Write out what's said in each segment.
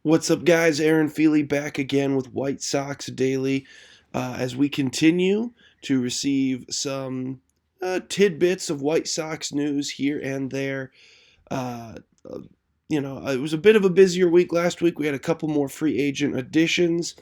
What's up, guys? Aaron Feely back again with White Sox Daily as we continue to receive some tidbits of White Sox news here and there. Uh, uh, it was a bit of a busier week last week. We had a couple more free agent additions,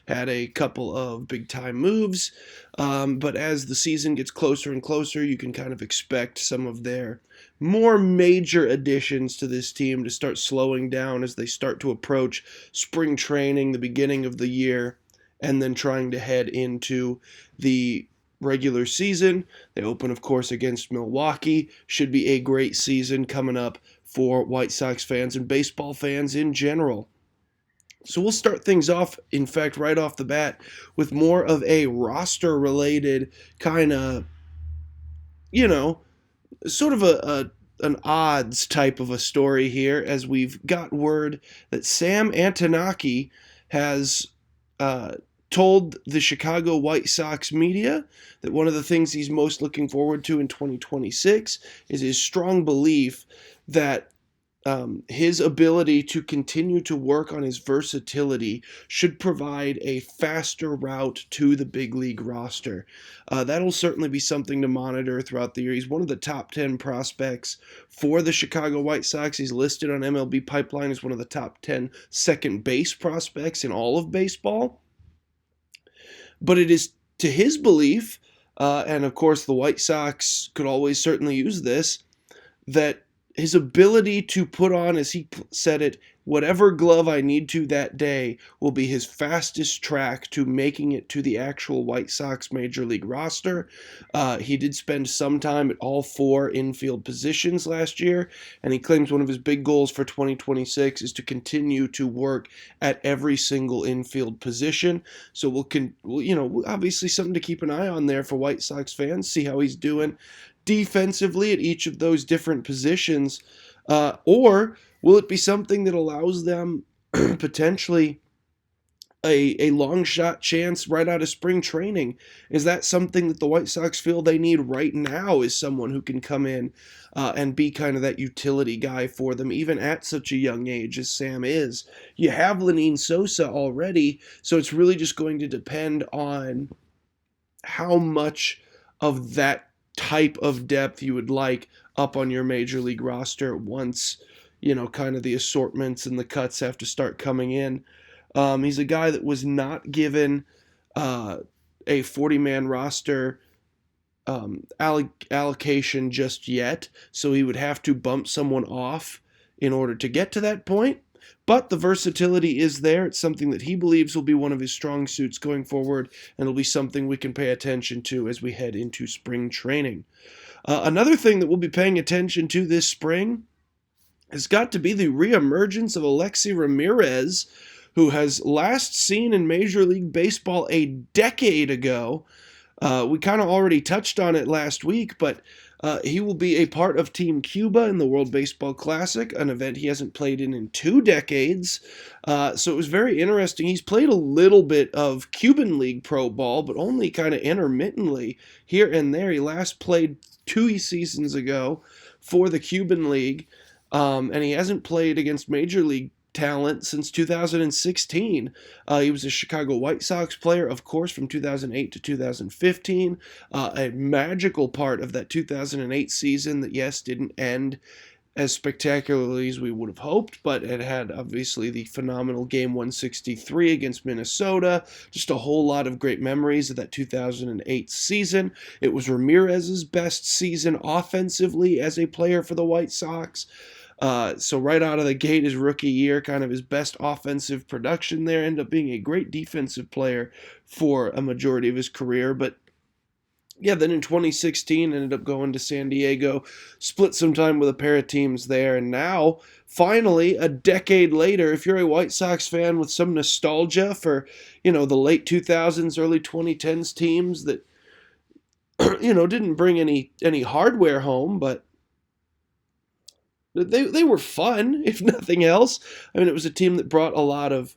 had a couple of big time moves, but as the season gets closer and closer, you can kind of expect some of their more major additions to this team to start slowing down as they start to approach spring training, the beginning of the year, and then trying to head into the regular season. They open, of course, against Milwaukee. Should be a great season coming up for White Sox fans and baseball fans in general. So we'll start things off, in fact, right off the bat, with more of a roster related kind of, you know, sort of an odds type of a story here, as we've got word that Sam Antonacci has told the Chicago White Sox media that one of the things he's most looking forward to in 2026 is his strong belief that his ability to continue to work on his versatility should provide a faster route to the big league roster. That'll certainly be something to monitor throughout the year. He's one of the top 10 prospects for the Chicago White Sox. He's listed on MLB Pipeline as one of the top 10 second base prospects in all of baseball. But it is to his belief, and of course the White Sox could always certainly use this, that his ability to put on, as he said it, whatever glove I need to that day will be his fastest track to making it to the actual White Sox Major League roster. He did spend some time at all four infield positions last year, and he claims one of his big goals for 2026 is to continue to work at every single infield position. So we'll obviously something to keep an eye on there for White Sox fans, see how he's doing defensively at each of those different positions, or will it be something that allows them potentially a long shot chance right out of spring training? Is that something that the White Sox feel they need right now, is someone who can come in and be kind of that utility guy for them, even at such a young age as Sam is? You have Lenine Sosa already, so it's really just going to depend on how much of that type of depth you would like up on your major league roster once, kind of the assortments and the cuts have to start coming in. He's a guy that was not given a 40-man roster allocation just yet, so he would have to bump someone off in order to get to that point. But the versatility is there. It's something that he believes will be one of his strong suits going forward, and it'll be something we can pay attention to as we head into spring training. Another thing that we'll be paying attention to this spring has got to be the reemergence of Alexi Ramirez, who has last seen in Major League Baseball a decade ago. We kind of already touched on it last week, but he will be a part of Team Cuba in the World Baseball Classic, an event he hasn't played in 2 decades. So it was very interesting. He's played a little bit of Cuban League Pro Ball, but only kind of intermittently here and there. He last played 2 seasons ago for the Cuban League, and he hasn't played against Major League talent since 2016. He was a Chicago White Sox player, of course, from 2008 to 2015. A magical part of that 2008 season that, yes, didn't end as spectacularly as we would have hoped, but it had obviously the phenomenal Game 163 against Minnesota. Just a whole lot of great memories of that 2008 season. It was Ramirez's best season offensively as a player for the White Sox. So right out of the gate, his rookie year, kind of his best offensive production there, ended up being a great defensive player for a majority of his career. But yeah, then in 2016, ended up going to San Diego, split some time with a pair of teams there, and now, finally, a decade later, if you're a White Sox fan with some nostalgia for, the late 2000s, early 2010s teams that, didn't bring any hardware home, but they were fun, if nothing else. I mean, it was a team that brought a lot of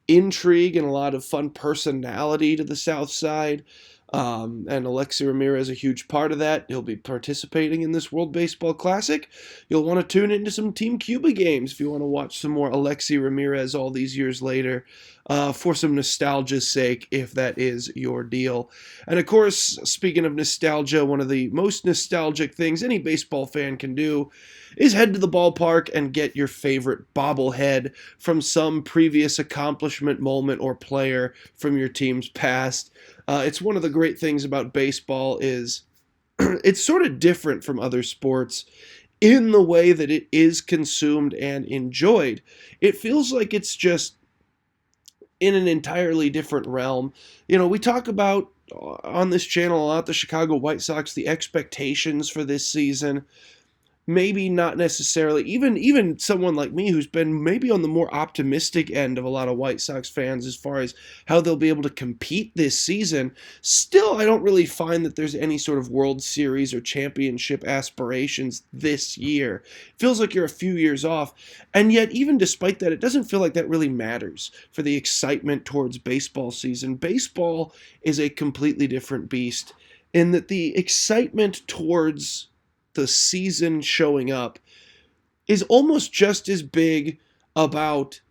intrigue and a lot of fun personality to the South Side. And Alexi Ramirez is a huge part of that. He'll be participating in this World Baseball Classic. You'll want to tune into some Team Cuba games if you want to watch some more Alexi Ramirez all these years later, for some nostalgia's sake, if that is your deal. And of course, speaking of nostalgia, one of the most nostalgic things any baseball fan can do is head to the ballpark and get your favorite bobblehead from some previous accomplishment, moment, or player from your team's past. It's one of the great things about baseball is it's sort of different from other sports in the way that it is consumed and enjoyed. It feels like it's just in an entirely different realm. We talk about on this channel a lot the Chicago White Sox, the expectations for this season. Maybe not necessarily, even someone like me who's been maybe on the more optimistic end of a lot of White Sox fans as far as how they'll be able to compete this season. Still, I don't really find that there's any sort of World Series or championship aspirations this year. It feels like you're a few years off, and yet even despite that, it doesn't feel like that really matters for the excitement towards baseball season. Baseball is a completely different beast in that the excitement towards the season showing up is almost just as big about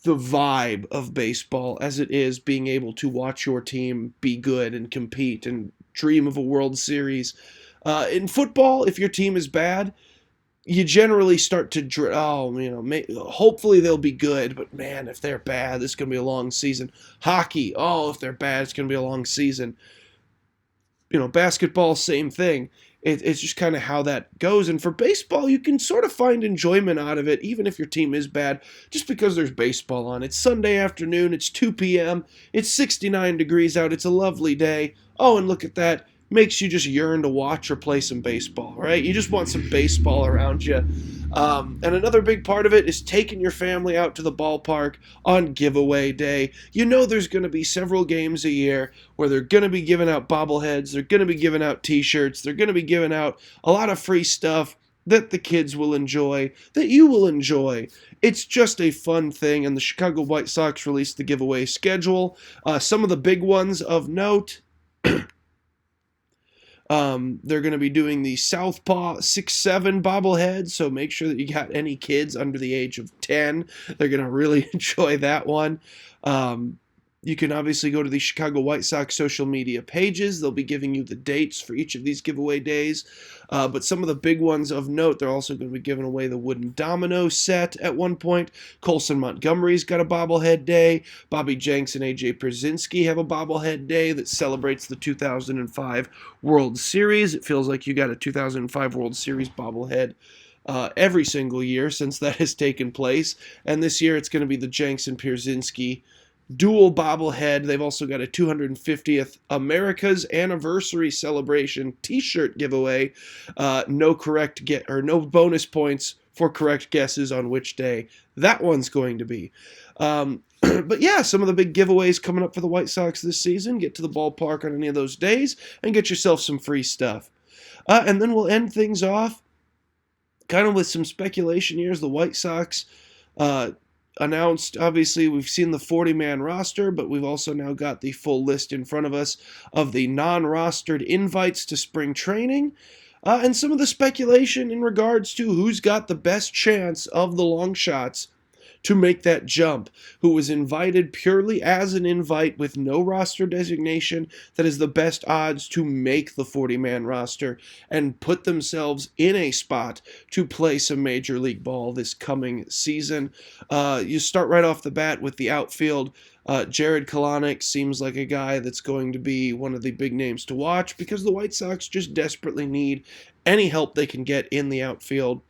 the vibe of baseball as it is being able to watch your team be good and compete and dream of a World Series. In football, if your team is bad, you generally start to hopefully they'll be good, but man, if they're bad, this is going to be a long season. Hockey, if they're bad, it's going to be a long season. Basketball, same thing. It's just kind of how that goes. And for baseball, you can sort of find enjoyment out of it, even if your team is bad, just because there's baseball on. It's Sunday afternoon, it's 2 p.m., it's 69 degrees out, it's a lovely day. Oh, and look at that. Makes you just yearn to watch or play some baseball, right? You just want some baseball around you. And another big part of it is taking your family out to the ballpark on giveaway day. There's going to be several games a year where they're going to be giving out bobbleheads, they're going to be giving out t-shirts, they're going to be giving out a lot of free stuff that the kids will enjoy, that you will enjoy. It's just a fun thing, and the Chicago White Sox released the giveaway schedule. Some of the big ones of note: they're going to be doing the Southpaw 6-7 bobblehead, so make sure that you got any kids under the age of 10. They're going to really enjoy that one. You can obviously go to the Chicago White Sox social media pages. They'll be giving you the dates for each of these giveaway days. But some of the big ones of note, they're also going to be giving away the wooden domino set at one point. Colson Montgomery's got a bobblehead day. Bobby Jenks and A.J. Pierzynski have a bobblehead day that celebrates the 2005 World Series. It feels like you got a 2005 World Series bobblehead every single year since that has taken place. And this year it's going to be the Jenks and Pierzynski dual bobblehead. They've also got a 250th America's Anniversary Celebration t-shirt giveaway. No bonus points for correct guesses on which day that one's going to be. But yeah, some of the big giveaways coming up for the White Sox this season. Get to the ballpark on any of those days and get yourself some free stuff. And then we'll end things off kind of with some speculation here as the White Sox announced. Obviously, we've seen the 40-man roster, but we've also now got the full list in front of us of the non-rostered invites to spring training, and some of the speculation in regards to who's got the best chance of the longshots to make that jump, who was invited purely as an invite with no roster designation, that is the best odds to make the 40-man roster and put themselves in a spot to play some Major League ball this coming season. You start right off the bat with the outfield. Jared Kelenic seems like a guy that's going to be one of the big names to watch because the White Sox just desperately need any help they can get in the outfield.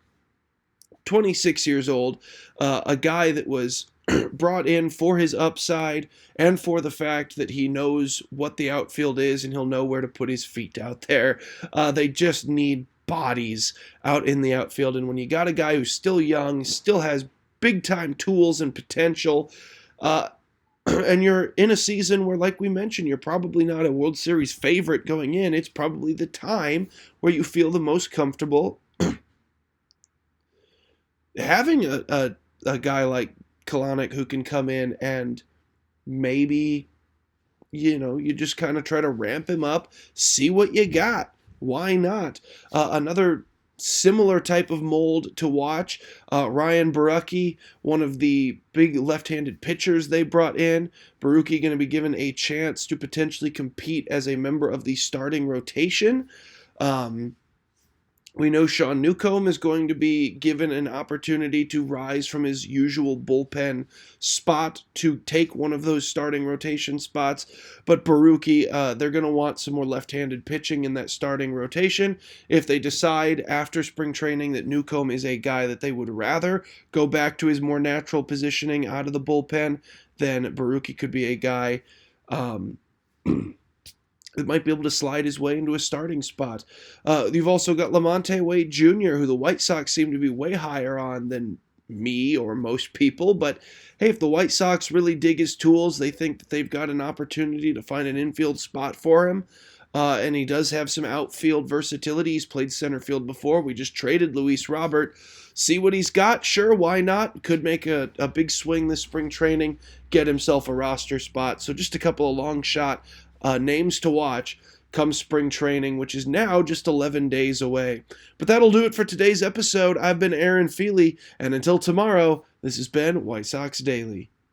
26 years old, a guy that was brought in for his upside and for the fact that he knows what the outfield is and he'll know where to put his feet out there. They just need bodies out in the outfield, and when you got a guy who's still young, still has big-time tools and potential, and you're in a season where, like we mentioned, you're probably not a World Series favorite going in, it's probably the time where you feel the most comfortable having a guy like Kelenic who can come in and maybe you just kind of try to ramp him up, see what you got. Why not? Another similar type of mold to watch, Ryan Barucki, one of the big left-handed pitchers they brought in. Barucki going to be given a chance to potentially compete as a member of the starting rotation. We know Sean Newcomb is going to be given an opportunity to rise from his usual bullpen spot to take one of those starting rotation spots. But Barucki, they're going to want some more left-handed pitching in that starting rotation. If they decide after spring training that Newcomb is a guy that they would rather go back to his more natural positioning out of the bullpen, then Barucki could be a guy that might be able to slide his way into a starting spot. You've also got Lamonte Wade Jr., who the White Sox seem to be way higher on than me or most people. But hey, if the White Sox really dig his tools, they think that they've got an opportunity to find an infield spot for him. And he does have some outfield versatility. He's played center field before. We just traded Luis Robert. See what he's got? Sure, why not? Could make a big swing this spring training, get himself a roster spot. So just a couple of long shot names to watch come spring training, which is now just 11 days away. But that'll do it for today's episode. I've been Aaron Feely, and until tomorrow, this has been White Sox Daily.